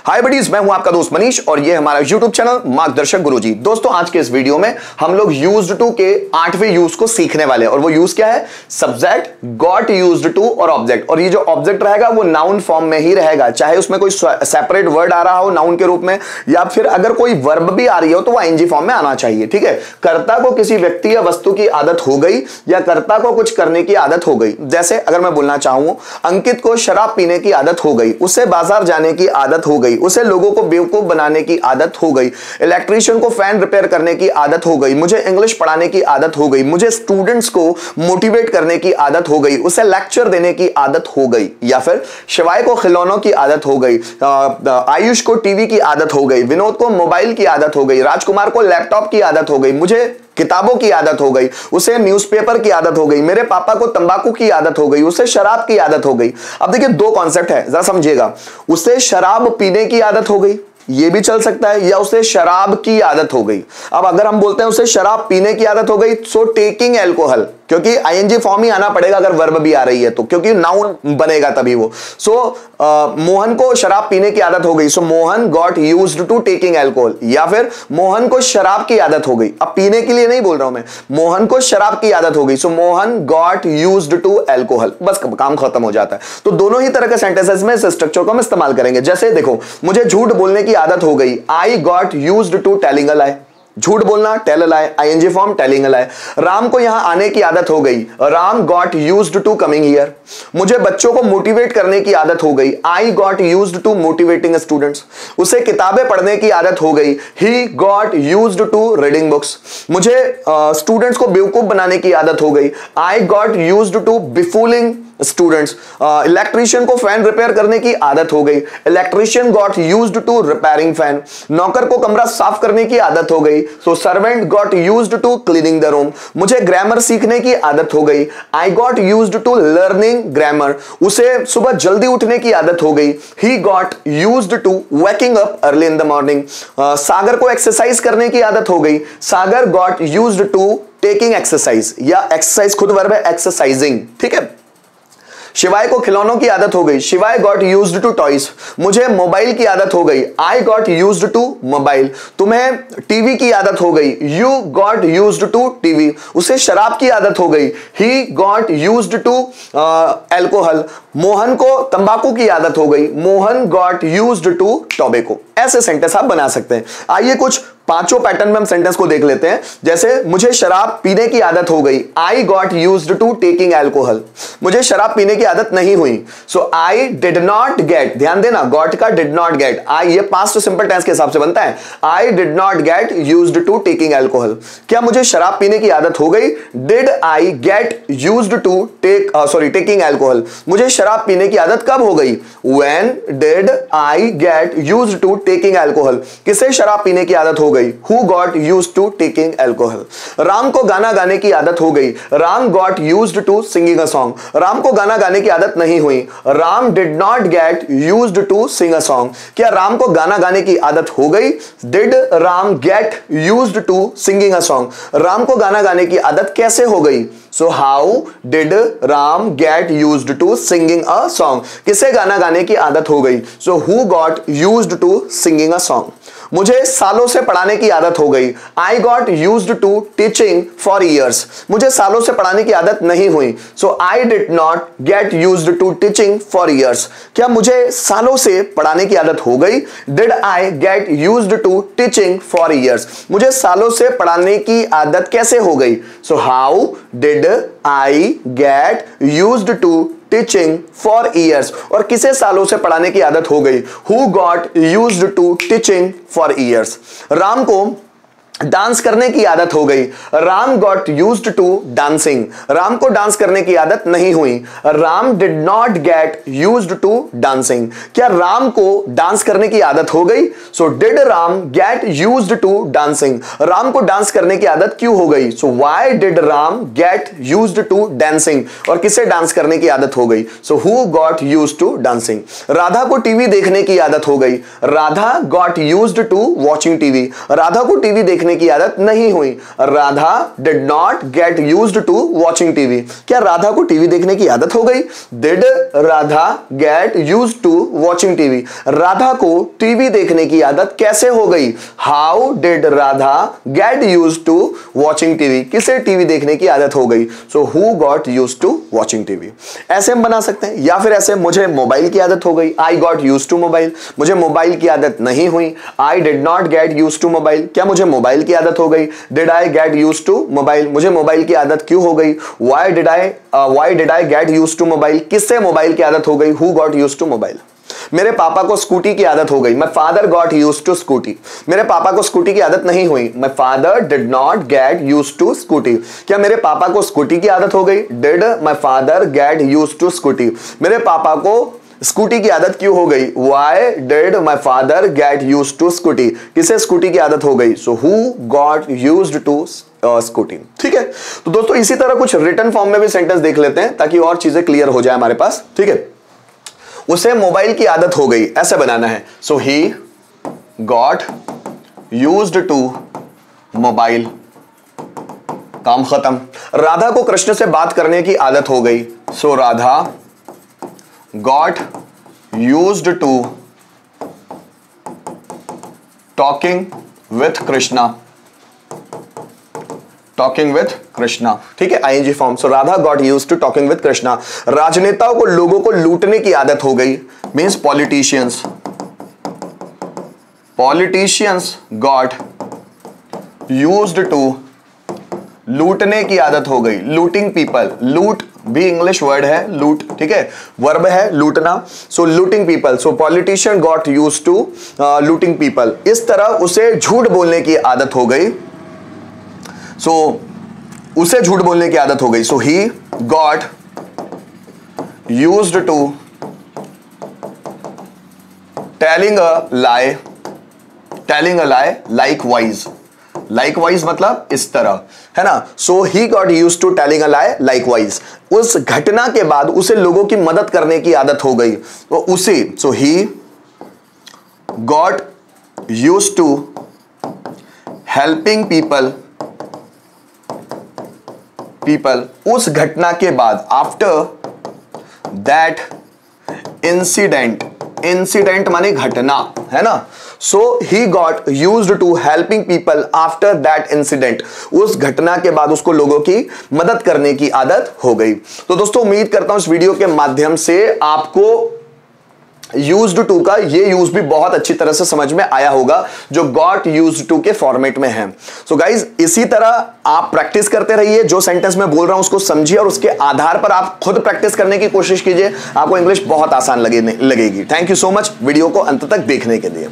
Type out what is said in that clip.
हाय buddies, मैं हूं आपका दोस्त मनीष और ये हमारा यूट्यूब चैनल मार्गदर्शक गुरुजी। दोस्तों, आज के इस वीडियो में हम लोग यूज्ड टू के 8वें यूज को सीखने वाले हैं और वो यूज क्या है? सब्जेक्ट, गॉट यूज्ड टू और ऑब्जेक्ट। और ये जो ऑब्जेक्ट रहेगा वो नाउन फॉर्म में ही रहेगा, चाहे उसमें कोई सेपरेट वर्ड आ रहा हो नाउन के रूप में, या फिर अगर कोई वर्ब भी आ रही हो तो वो आईएनजी फॉर्म में आना चाहिए। ठीक है, कर्ता को किसी व्यक्ति या वस्तु की आदत हो गई या कर्ता को कुछ करने की आदत हो गई। जैसे अगर मैं बोलना चाहूं, अंकित को शराब पीने की आदत हो गई, उसे बाजार जाने की आदत हो गई, उसे लोगों को बेवकूफ बनाने की आदत हो गई, इलेक्ट्रीशियन को फैन रिपेयर करने की आदत हो गई, मुझे इंग्लिश पढ़ाने की आदत हो गई, मुझे स्टूडेंट्स को मोटिवेट करने की आदत हो गई, उसे लेक्चर देने की आदत हो गई, या फिर शिवाय को खिलौनों की आदत हो गई, आयुष को टीवी की आदत हो गई, विनोद को मोबाइल की आदत हो गई, राजकुमार को लैपटॉप की आदत हो गई, मुझे किताबों की आदत हो गई, उसे न्यूज़पेपर की आदत हो गई, मेरे पापा को तंबाकू की आदत हो गई, उसे शराब की आदत हो गई। अब देखिए, दो कॉन्सेप्ट है, जरा समझिएगा। उसे शराब पीने की आदत हो गई, ये भी चल सकता है, या उसे शराब की आदत हो गई। अब अगर हम बोलते हैं उसे शराब पीने की आदत हो गई, सो टेकिंग एल्कोहल, क्योंकि आईएनजी फॉर्म ही आना पड़ेगा अगर वर्ब भी आ रही है तो, क्योंकि नाउन बनेगा तभी वो। मोहन को शराब पीने की आदत हो गई, so Mohan got used to taking alcohol, या फिर मोहन को शराब की आदत हो गई। अब पीने के लिए नहीं बोल रहा हूं मैं, मोहन को शराब की आदत हो गई, so Mohan got used to alcohol. बस काम खत्म हो जाता है। तो दोनों ही तरह के सेंटेंसेस में इस स्ट्रक्चर को हम इस्तेमाल करेंगे। जैसे देखो, मुझे झूठ बोलने की आदत हो गई, I got used to telling a lie. झूठ बोलना, tell a lie, ING form telling a lie. Ram को यहां आने की आदत हो गई, Ram got used to coming here. मुझे बच्चों को मोटिवेट करने की आदत हो गई, I got used to motivating students. उसे किताबें पढ़ने की आदत हो गई, he got used to reading books. मुझे स्टूडेंट्स को बेवकूफ बनाने की आदत हो गई, I got used to befooling students. Electrician को फैन रिपेयर करने की आदत हो गई, electrician got used to repairing fan. नौकर को कमरा साफ करने की आदत हो गई, so servant got used to cleaning the room. मुझे ग्रामर सीखने की आदत हो गई, I got used to learning grammar. उसे सुबह जल्दी उठने की आदत हो गई, he got used to waking up early in the morning. Sagar को एक्सरसाइज करने की आदत हो गई, Sagar got used to taking exercise, या एक्सरसाइज खुद वर्ब है, एक्सरसाइजिंग। ठीक है। शिवाय को खिलौनों की आदत हो गई, Shivay got used to toys. मुझे मोबाइल की आदत हो गई, I got used to mobile. तुम्हें टीवी की आदत हो गई, you got used to TV. उसे शराब की आदत हो गई, he got used to alcohol. Mohan को तंबाकू की आदत हो गई, Mohan got used to tobacco. ऐसे सेंटेंस आप बना सकते हैं। आइए कुछ पांचों पैटर्न में हम सेंटेंस को देख लेते हैं। जैसे मुझे शराब पीने की आदत हो गई, I got used to taking alcohol. मुझे शराब पीने की आदत नहीं हुई, so I did not get. ध्यान देना, गॉट का डिड नॉट गेट, आई ये पास्ट सिंपल टेंस के हिसाब से बनता है। I did not get used to taking alcohol. क्या मुझे शराब पीने की आदत हो गई? Did I get used to taking alcohol. मुझे शराब पीने की आदत कब हो गई? When did I get used to taking alcohol. किसे शराब पीने की आदत हो गई? Who got used to taking alcohol? Ram को गाना गाने की आदत हो गई, Ram got used to singing a song। Ram को गाना गाने की आदत नहीं हुई, Ram did not get used to sing a song। क्या राम को गाना गाने की आदत हो गई? Did Ram get used to singing a song? Ram को गाना गाने की आदत कैसे हो गई? So how did Ram get used to singing a song? किसे गाना गाने की आदत हो गई? So who got used to singing a song? मुझे सालों से पढ़ाने की आदत हो गई, I got used to teaching for years। मुझे सालों से पढ़ाने की आदत नहीं हुई, so I did not get used to teaching for years। क्या मुझे सालों से पढ़ाने की आदत हो गई? Did I get used to teaching for years? मुझे सालों से पढ़ाने की आदत कैसे हो गई? So how did I get used to teaching for years? और किसे सालों से पढ़ाने की आदत हो गई? Who got used to teaching for years? Ram को डांस करने की आदत हो गई, Ram got used to dancing. Ram को डांस करने की आदत नहीं हुई, Ram did not get used to dancing. क्या राम को डांस करने की आदत हो गई? So did Ram get used to dancing. Ram को डांस करने की आदत क्यों हो गई? So why did Ram get used to dancing. और किसे डांस करने की आदत हो गई? So who got used to dancing. Radha को टीवी देखने की आदत हो गई, Radha got used to watching TV. Radha को टीवी देखने देखने की आदत नहीं हुई। Radha did not get used to watching TV. क्या राधा को टीवी देखने की आदत हो गई? Did Radha get used to watching TV. Radha को टीवी देखने की आदत कैसे हो गई? How did Radha get used to watching TV. किसे टीवी देखने की आदत हो गई? So who got used to watching TV. ऐसे हम बना सकते हैं, या फिर ऐसे मुझे मोबाइल की आदत हो गई, I got used to mobile. मुझे मोबाइल की आदत नहीं हुई, I did not get used to mobile. क्या मुझे मोबाइल की आदत हो गई? Did I get used to mobile. मुझे मोबाइल की आदत क्यों हो गई? Why did I get used to mobile. किससे मोबाइल की आदत हो गई? Who got used to mobile. मेरे पापा को स्कूटी की आदत हो गई, my father got used to scooty. मेरे पापा को स्कूटी की आदत नहीं हुई, my father did not get used to scooty. क्या मेरे पापा को स्कूटी की आदत हो गई? Did my father get used to scooty. मेरे पापा को स्कूटी की आदत क्यों हो गई? Why did my father get used to scooty. किसे स्कूटी की आदत हो गई? So who got used to scooty. ठीक है, तो दोस्तों इसी तरह कुछ रिटन फॉर्म में भी सेंटेंस देख लेते हैं ताकि और चीजें क्लियर हो जाए हमारे पास। ठीक है, उसे मोबाइल की आदत हो गई, ऐसे बनाना है। So he got used to mobile. काम खत्म। राधा को कृष्ण से बात करने की आदत हो गई। So Radha got used to talking with Krishna. Talking with Krishna. ठीक है, ING form. So Radha got used to talking with Krishna. राजनेताओं को लोगों को लूटने की आदत हो गई, means politicians. Politicians got used to, लूटने की आदत हो गई, लूटिंग पीपल। लूट भी इंग्लिश वर्ड है, लूट। ठीक है, वर्ब है लूटना। So looting people. So politician got used to looting people. इस तरह उसे झूठ बोलने की आदत हो गई। सो उसे झूठ बोलने की आदत हो गई। So he got used to telling a lie. Telling a lie likewise. Likewise मतलब इस तरह, है ना। So he got used to telling a lie likewise. उस घटना के बाद उसे लोगों की मदद करने की आदत हो गई, तो उसे, so he got used to helping people. उस घटना के बाद, आफ्टर दैट इंसिडेंट। इंसिडेंट माने घटना, है ना। So he got used to helping people after that incident. उस घटना के बाद उसको लोगों की मदद करने की आदत हो गई। तो दोस्तों उम्मीद करता हूं इस वीडियो के माध्यम से आपको यूज्ड टू का ये यूज भी बहुत अच्छी तरह से समझ में आया होगा, जो गॉट यूज्ड टू के फॉर्मेट में है। सो गाइज इसी तरह आप प्रैक्टिस करते रहिए, जो सेंटेंस मैं बोल रहा हूं उसको समझिए और उसके आधार पर आप खुद प्रैक्टिस करने की कोशिश कीजिए। आपको इंग्लिश बहुत आसान लगेगी। Thank you so much video को अंत तक देखने के लिए।